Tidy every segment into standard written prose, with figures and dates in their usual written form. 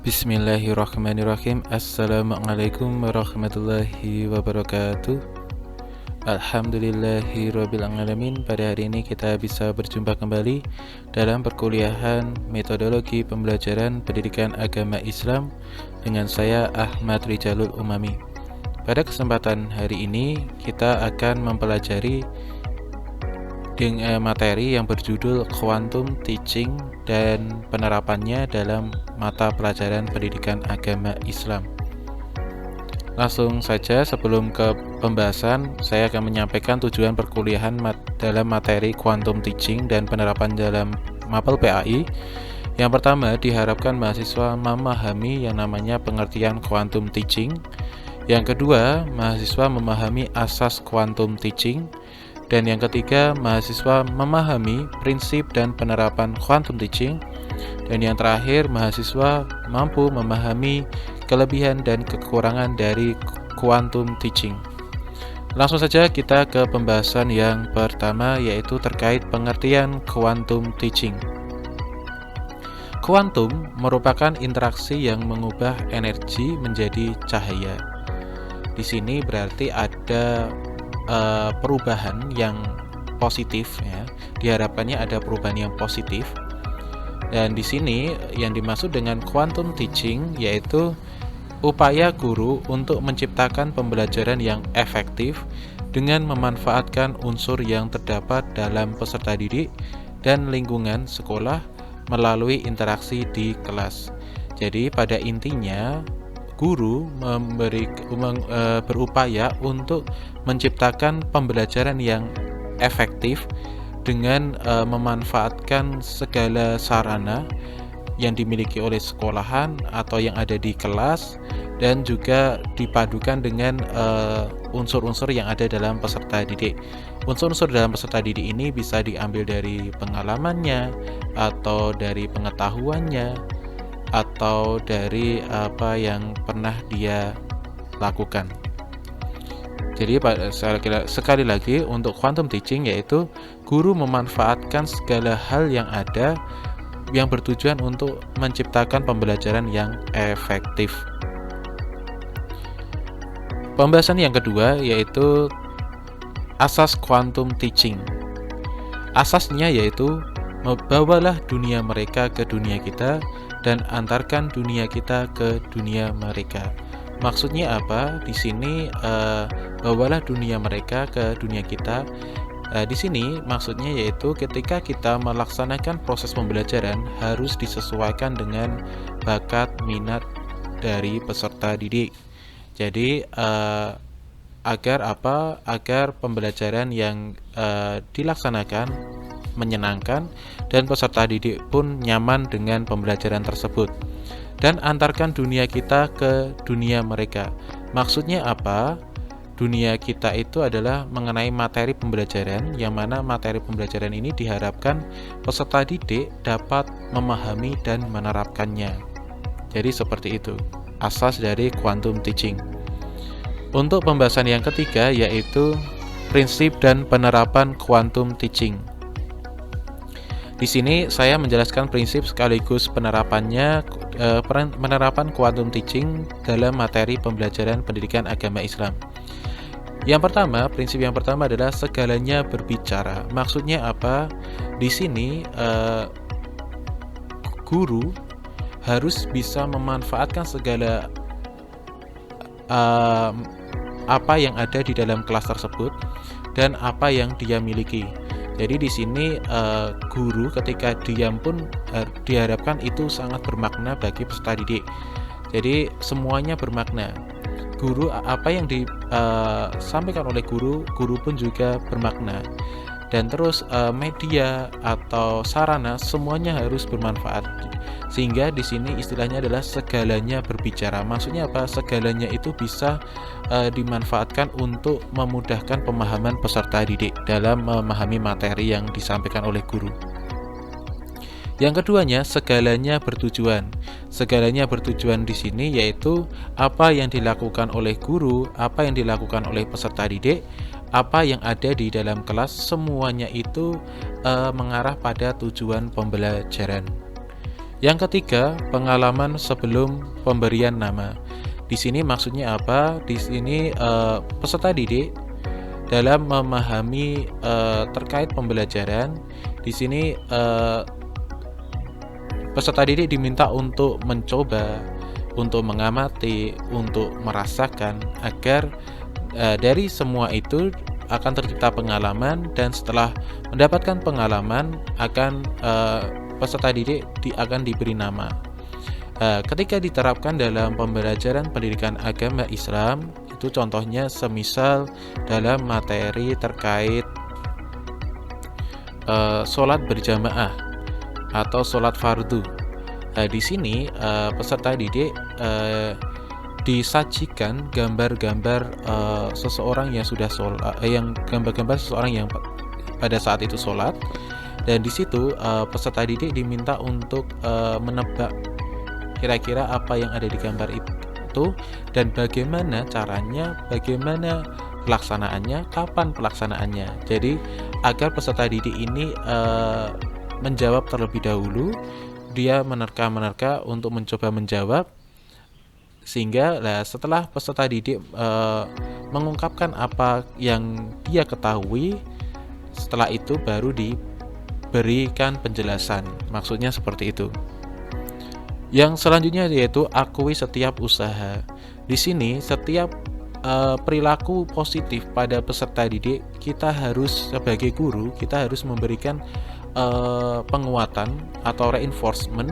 Bismillahirrahmanirrahim. Assalamualaikum warahmatullahi wabarakatuh. Alhamdulillahirrabbilalamin. Pada hari ini kita bisa berjumpa kembali dalam perkuliahan metodologi pembelajaran pendidikan agama Islam dengan saya Ahmad Rijalul Umami. Pada kesempatan hari ini kita akan mempelajari dengan materi yang berjudul Quantum Teaching dan penerapannya dalam mata pelajaran pendidikan agama Islam. Langsung saja sebelum ke pembahasan, saya akan menyampaikan tujuan perkuliahan dalam materi Quantum Teaching dan penerapan dalam Mapel PAI. Yang pertama, diharapkan mahasiswa memahami yang namanya pengertian Quantum Teaching. Yang kedua, mahasiswa memahami asas Quantum Teaching. Dan yang ketiga, mahasiswa memahami prinsip dan penerapan Quantum Teaching. Dan yang terakhir, mahasiswa mampu memahami kelebihan dan kekurangan dari Quantum Teaching. Langsung saja kita ke pembahasan yang pertama, yaitu terkait pengertian Quantum Teaching. Kuantum merupakan interaksi yang mengubah energi menjadi cahaya. Di sini berarti ada perubahan yang positif, ya. Diharapkannya ada perubahan yang positif. Dan di sini yang dimaksud dengan quantum teaching yaitu upaya guru untuk menciptakan pembelajaran yang efektif dengan memanfaatkan unsur yang terdapat dalam peserta didik dan lingkungan sekolah melalui interaksi di kelas. Jadi pada intinya guru berupaya untuk menciptakan pembelajaran yang efektif dengan memanfaatkan segala sarana yang dimiliki oleh sekolahan atau yang ada di kelas dan juga dipadukan dengan unsur-unsur yang ada dalam peserta didik. Unsur-unsur dalam peserta didik ini bisa diambil dari pengalamannya atau dari pengetahuannya atau dari apa yang pernah dia lakukan. Jadi sekali lagi untuk quantum teaching yaitu guru memanfaatkan segala hal yang ada yang bertujuan untuk menciptakan pembelajaran yang efektif. Pembahasan yang kedua yaitu asas quantum teaching. Asasnya yaitu bawalah dunia mereka ke dunia kita dan antarkan dunia kita ke dunia mereka. Maksudnya apa? Di sini bawalah dunia mereka ke dunia kita. Di sini maksudnya yaitu ketika kita melaksanakan proses pembelajaran harus disesuaikan dengan bakat minat dari peserta didik. Jadi agar apa? Agar pembelajaran yang dilaksanakan menyenangkan dan peserta didik pun nyaman dengan pembelajaran tersebut. Dan antarkan dunia kita ke dunia mereka. Maksudnya apa? Dunia kita itu adalah mengenai materi pembelajaran, yang mana materi pembelajaran ini diharapkan peserta didik dapat memahami dan menerapkannya. Jadi seperti itu asas dari quantum teaching. Untuk pembahasan yang ketiga yaitu prinsip dan penerapan quantum teaching. Di sini saya menjelaskan prinsip sekaligus penerapannya, penerapan quantum teaching dalam materi pembelajaran pendidikan agama Islam. Yang pertama, prinsip yang pertama adalah segalanya berbicara. Maksudnya apa? Di sini guru harus bisa memanfaatkan segala apa yang ada di dalam kelas tersebut dan apa yang dia miliki. Jadi di sini guru ketika diam pun diharapkan itu sangat bermakna bagi peserta didik. Jadi semuanya bermakna. Guru apa yang disampaikan oleh guru pun juga bermakna. Dan terus media atau sarana semuanya harus bermanfaat. Sehingga di sini istilahnya adalah segalanya berbicara. Maksudnya apa? Segalanya itu bisa dimanfaatkan untuk memudahkan pemahaman peserta didik dalam memahami materi yang disampaikan oleh guru. Yang keduanya, segalanya bertujuan. Segalanya bertujuan di sini yaitu apa yang dilakukan oleh guru, apa yang dilakukan oleh peserta didik, apa yang ada di dalam kelas, semuanya itu mengarah pada tujuan pembelajaran. Yang ketiga, pengalaman sebelum pemberian nama. Di sini maksudnya apa? Di sini peserta didik dalam memahami terkait pembelajaran. Di sini peserta didik diminta untuk mencoba, untuk mengamati, untuk merasakan agar dari semua itu akan tercipta pengalaman, dan setelah mendapatkan pengalaman akan peserta didik akan diberi nama. Ketika diterapkan dalam pembelajaran pendidikan agama Islam, itu contohnya semisal dalam materi terkait sholat berjamaah atau sholat fardu. Di sini peserta didik disajikan gambar-gambar seseorang yang sudah sholat, gambar-gambar seseorang yang pada saat itu sholat, dan di situ peserta didik diminta untuk menebak kira-kira apa yang ada di gambar itu dan bagaimana caranya, bagaimana pelaksanaannya, kapan pelaksanaannya. Jadi agar peserta didik ini menjawab terlebih dahulu, dia menerka-menerka untuk mencoba menjawab, sehingga setelah peserta didik mengungkapkan apa yang dia ketahui, setelah itu baru diberikan penjelasan. Maksudnya seperti itu. Yang selanjutnya yaitu akui setiap usaha. Di sini setiap perilaku positif pada peserta didik, kita harus sebagai guru, kita harus memberikan penguatan atau reinforcement,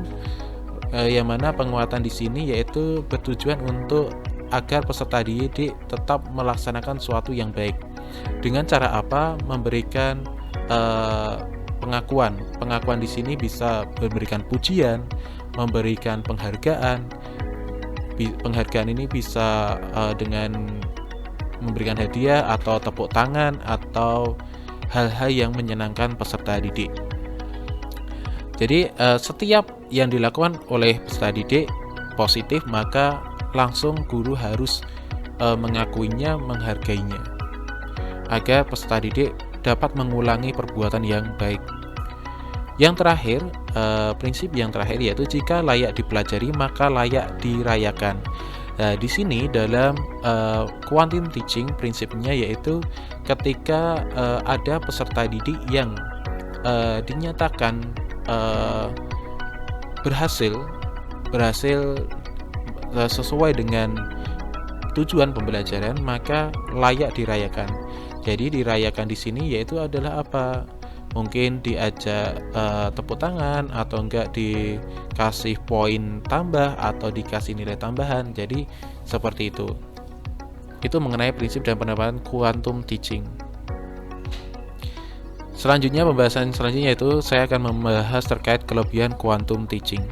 yang mana penguatan di sini yaitu bertujuan untuk agar peserta didik tetap melaksanakan sesuatu yang baik. Dengan cara apa? Memberikan pengakuan. Pengakuan di sini bisa memberikan pujian, memberikan penghargaan. Penghargaan ini bisa dengan memberikan hadiah atau tepuk tangan atau hal-hal yang menyenangkan peserta didik. Jadi setiap yang dilakukan oleh peserta didik positif, maka langsung guru harus mengakuinya, menghargainya, agar peserta didik dapat mengulangi perbuatan yang baik. Yang terakhir, prinsip yang terakhir yaitu jika layak dipelajari maka layak dirayakan. Di sini dalam quantum teaching prinsipnya yaitu ketika ada peserta didik yang dinyatakan berhasil sesuai dengan tujuan pembelajaran, maka layak dirayakan. Jadi dirayakan di sini yaitu adalah apa? Mungkin diajak tepuk tangan, atau enggak dikasih poin tambah atau dikasih nilai tambahan. Jadi seperti itu. Itu mengenai prinsip dan penerapan quantum teaching. Selanjutnya, pembahasan selanjutnya itu saya akan membahas terkait kelebihan quantum teaching.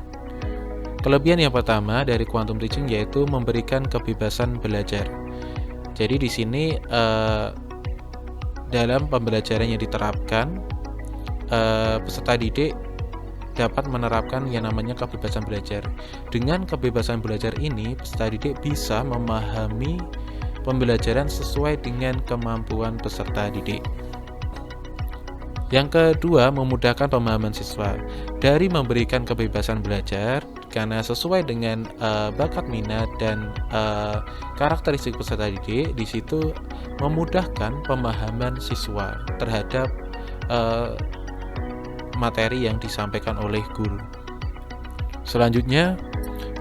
Kelebihan yang pertama dari quantum teaching yaitu memberikan kebebasan belajar. Jadi di sini dalam pembelajaran yang diterapkan, peserta didik dapat menerapkan yang namanya kebebasan belajar. Dengan kebebasan belajar ini, peserta didik bisa memahami pembelajaran sesuai dengan kemampuan peserta didik. Yang kedua, memudahkan pemahaman siswa. Dari memberikan kebebasan belajar, karena sesuai dengan bakat minat dan karakteristik peserta didik, di situ memudahkan pemahaman siswa terhadap materi yang disampaikan oleh guru. Selanjutnya,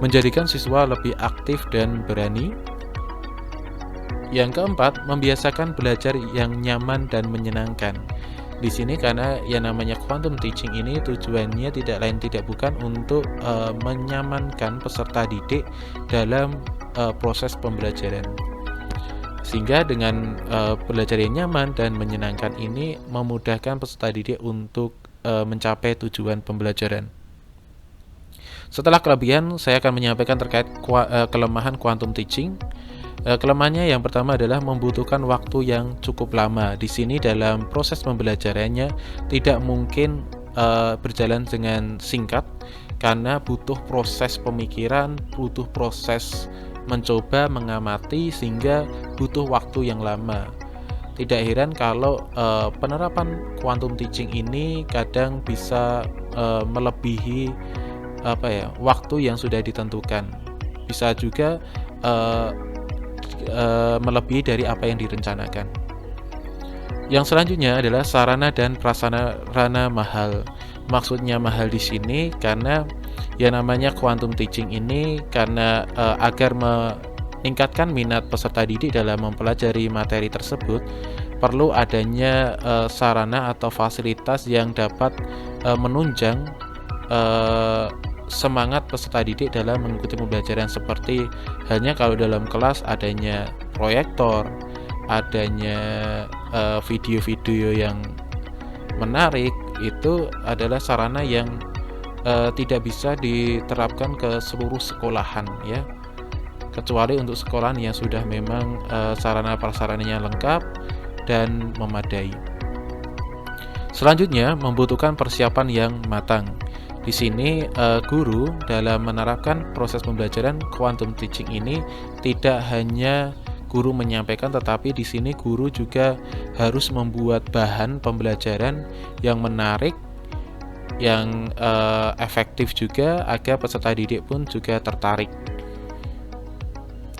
menjadikan siswa lebih aktif dan berani. Yang keempat, membiasakan belajar yang nyaman dan menyenangkan. Di sini karena yang namanya quantum teaching ini tujuannya tidak lain tidak bukan untuk menyamankan peserta didik dalam proses pembelajaran. Sehingga dengan belajar yang nyaman dan menyenangkan ini memudahkan peserta didik untuk mencapai tujuan pembelajaran. Setelah kelebihan, saya akan menyampaikan terkait kelemahan quantum teaching. Kelemahannya yang pertama adalah membutuhkan waktu yang cukup lama. Di sini dalam proses pembelajarannya tidak mungkin berjalan dengan singkat, karena butuh proses pemikiran, butuh proses mencoba, mengamati, sehingga butuh waktu yang lama. Tidak heran kalau penerapan quantum teaching ini kadang bisa melebihi waktu yang sudah ditentukan. Bisa juga melebihi dari apa yang direncanakan. Yang selanjutnya adalah sarana dan prasarana mahal. Maksudnya mahal di sini karena yang namanya quantum teaching ini karena agar meningkatkan minat peserta didik dalam mempelajari materi tersebut, perlu adanya sarana atau fasilitas yang dapat menunjang semangat peserta didik dalam mengikuti pembelajaran, seperti halnya kalau dalam kelas adanya proyektor, adanya video-video yang menarik. Itu adalah sarana yang tidak bisa diterapkan ke seluruh sekolahan ya, kecuali untuk sekolahan yang sudah memang sarana prasarananya lengkap dan memadai. Selanjutnya membutuhkan persiapan yang matang. Di sini guru dalam menerapkan proses pembelajaran quantum teaching ini tidak hanya guru menyampaikan, tetapi di sini guru juga harus membuat bahan pembelajaran yang menarik, yang efektif juga, agar peserta didik pun juga tertarik.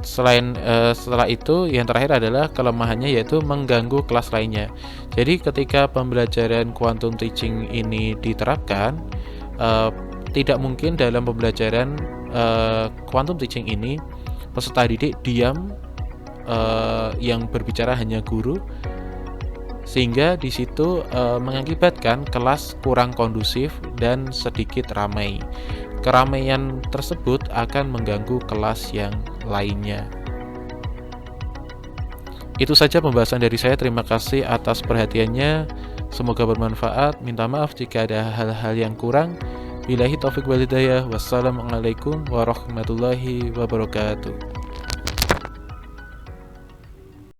Setelah itu, yang terakhir adalah kelemahannya, yaitu mengganggu kelas lainnya. Jadi ketika pembelajaran quantum teaching ini diterapkan, tidak mungkin dalam pembelajaran quantum teaching ini peserta didik diam, yang berbicara hanya guru, sehingga di situ mengakibatkan kelas kurang kondusif dan sedikit ramai. Keramaian tersebut akan mengganggu kelas yang lainnya. Itu saja pembahasan dari saya. Terima kasih atas perhatiannya. Semoga bermanfaat. Minta maaf jika ada hal-hal yang kurang. Billahi taufiq wal hidayah. Wassalamualaikum warahmatullahi wabarakatuh.